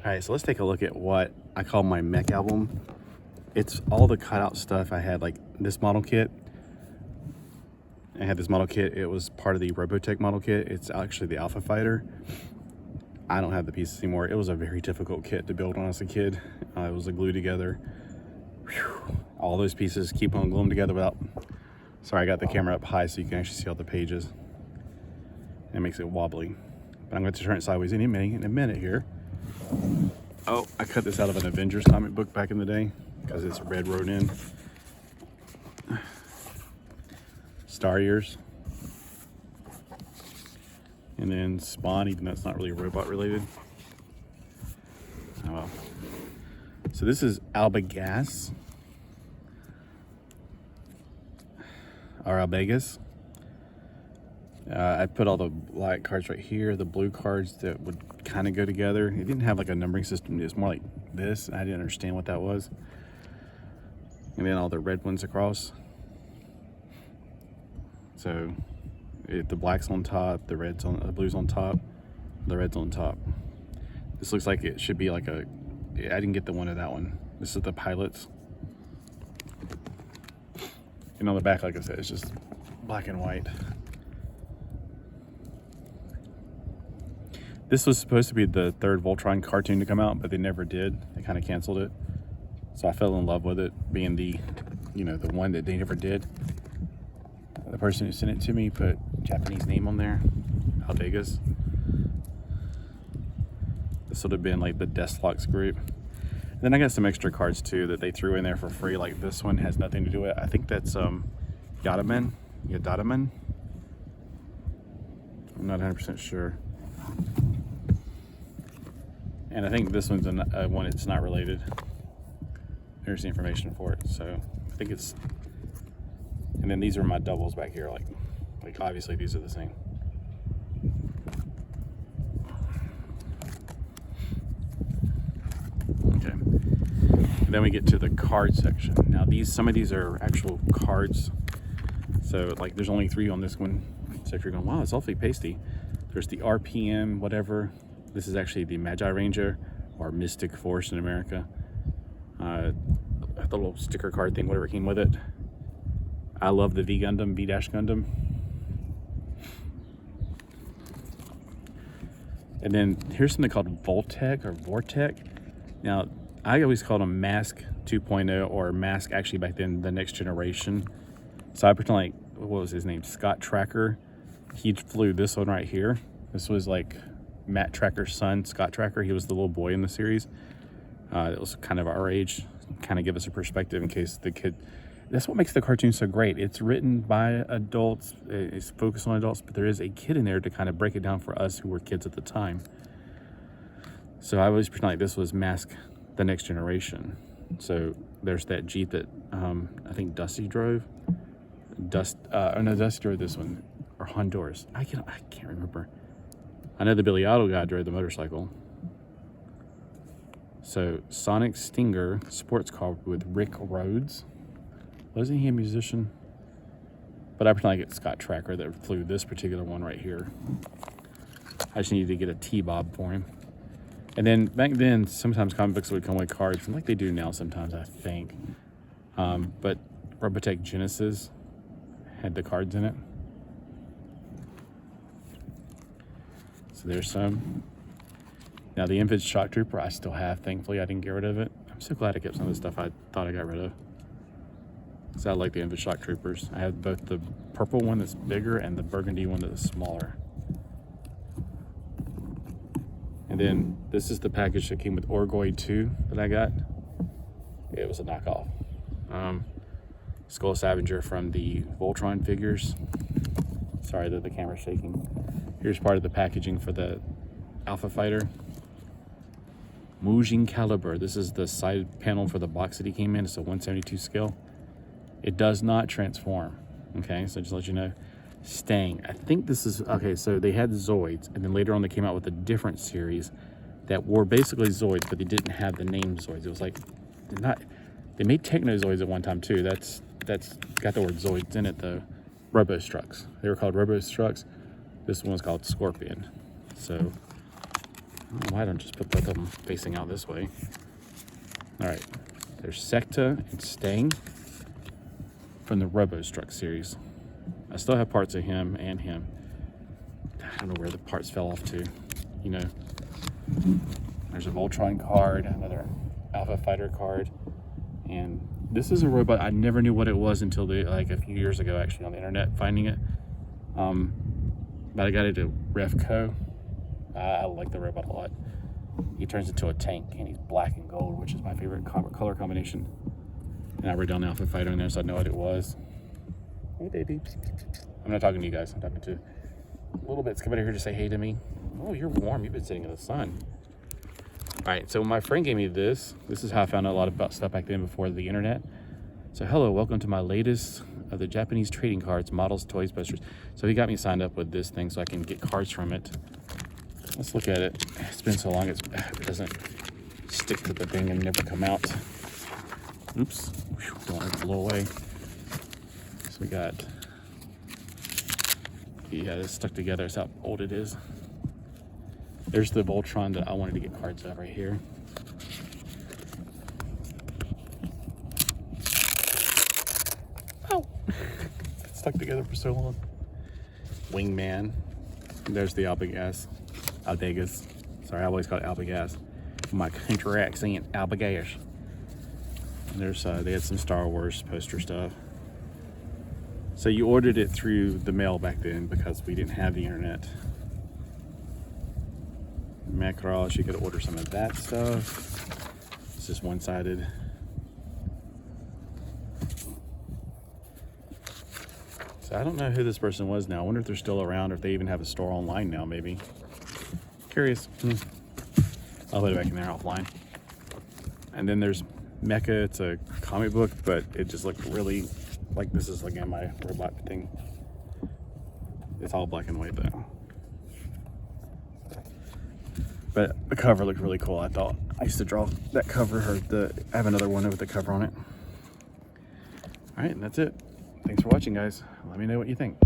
Alright, so let's take a look at what I call my mech album. It's all the cutout stuff I had, like this model kit. I had this model kit. It was part of the Robotech model kit. It's actually the Alpha Fighter. I don't have the pieces anymore. It was a very difficult kit to build when I was a kid. It was glued together. Whew. All those pieces, keep on gluing together without... Sorry, I got the camera up high so you can actually see all the pages. It makes it wobbly. But I'm going to turn it sideways in a minute here. Oh, I cut this out of an Avengers comic book back in the day because it's red wrote in. Star Ears. And then Spawn, even though it's not really robot related. Oh well. So this is Albegas. Or Albegas. I put all the black cards right here, the blue cards that would kind of go together. It didn't have like a numbering system, it was more like this. I didn't understand what that was. And then all the red ones across. So the black's on top, the blue's on top, the red's on top. This looks like it should be like I didn't get the one of that one. This is the pilots. And on the back, like I said, it's just black and white. This was supposed to be the third Voltron cartoon to come out, but they never did. They kind of canceled it. So I fell in love with it, being the one that they never did. The person who sent it to me put Japanese name on there, Albegas. This would have been like the Deathlocks group. And then I got some extra cards too that they threw in there for free. Like this one has nothing to do with it. I think that's Yadaman. I'm not 100% sure. And I think this one's one it's not related. Here's the information for it. So I think it's, and then these are my doubles back here. Like obviously these are the same. Okay. And then we get to the card section. Now some of these are actual cards. So like there's only 3 on this one. So if you're going, wow, it's awfully pasty. There's the RPM, whatever. This is actually the Magi Ranger, or Mystic Force in America. The little sticker card thing, whatever came with it. I love the V-Gundam, V-Gundam. And then here's something called Voltech or Vortech. Now, I always called them Mask 2.0 or Mask, actually back then, the next generation. So I pretend like, what was his name? Scott Tracker. He flew this one right here. This was like Matt Tracker's son, Scott Tracker. He was the little boy in the series. It was kind of our age, kind of give us a perspective in case the kid. That's what makes the cartoon so great. It's written by adults, it's focused on adults, but there is a kid in there to kind of break it down for us who were kids at the time. So I always pretend like this was Mask, the next generation. So there's that Jeep that I think Dusty drove. Dusty drove this one, or Honduras. I can't remember. I know the Billy Idol guy drove the motorcycle. So Sonic Stinger sports car with Rick Rhodes. Wasn't he a musician? But I pretend like it's Scott Tracker that flew this particular one right here. I just needed to get a T-Bob for him. And then back then, sometimes comic books would come with cards, like they do now sometimes, I think. But Robotech Genesis had the cards in it. So there's some. Now the Infant Shock Trooper I still have. Thankfully I didn't get rid of it. I'm so glad I kept some of the stuff I thought I got rid of. So I like the Infant Shock Troopers. I have both the purple one that's bigger and the burgundy one that's smaller. And then this is the package that came with Orgoid 2 that I got. It was a knockoff. Skull Scavenger from the Voltron figures. Sorry that the camera's shaking. Here's part of the packaging for the Alpha Fighter. Muujin Caliber. This is the side panel for the box that he came in. It's a 1/72 scale. It does not transform. Okay, so just to let you know. Stang. I think this is, okay, so they had Zoids, and then later on they came out with a different series that were basically Zoids, but they didn't have the name Zoids. It was like, they made Technozoids at one time too. That's got the word Zoids in it though. Robostrucks. They were called Robostrucks. This one was called Scorpion. So don't know why I don't just put both of them facing out this way. All right, there's Secta and Stang from the Robostruck series. I still have parts of him and him. I don't know where the parts fell off to, you know. There's a Voltron card, another Alpha Fighter card, and this is a robot. I never knew what it was until like a few years ago, actually, on the internet, finding it. But I got it at Refco. I like the robot a lot. He turns into a tank, and he's black and gold, which is my favorite color combination. And I wrote down the Alpha Fighter in there so I know what it was. Hey, baby. I'm not talking to you guys. I'm talking to a little bits. Come over here to say hey to me. Oh, you're warm. You've been sitting in the sun. All right, so my friend gave me this. This is how I found out a lot about stuff back then before the internet. So hello, welcome to my latest of the Japanese trading cards, models, toys, posters. So he got me signed up with this thing so I can get cards from it. Let's look at it. It's been so long, it doesn't stick to the thing and never come out. Oops, don't want it to blow away. So we got, yeah, it's stuck together. That's how old it is. There's the Voltron that I wanted to get cards of right here. Oh, it's stuck together for so long. Wingman. There's the Albegas. Sorry, I always call it Albegas. My country accent, Albegas. And there's they had some Star Wars poster stuff. So you ordered it through the mail back then because we didn't have the internet. Macross, you could order some of that stuff. It's just one-sided. So I don't know who this person was now. I wonder if they're still around or if they even have a store online now, maybe. Curious. I'll put it back in there offline. And then there's Mecha. It's a comic book, but it just looked really like this is again my robot thing. It's all black and white though. But the cover looked really cool. I thought I used to draw that cover, or I have another one with the cover on it. All right, and that's it. Thanks for watching, guys. Let me know what you think.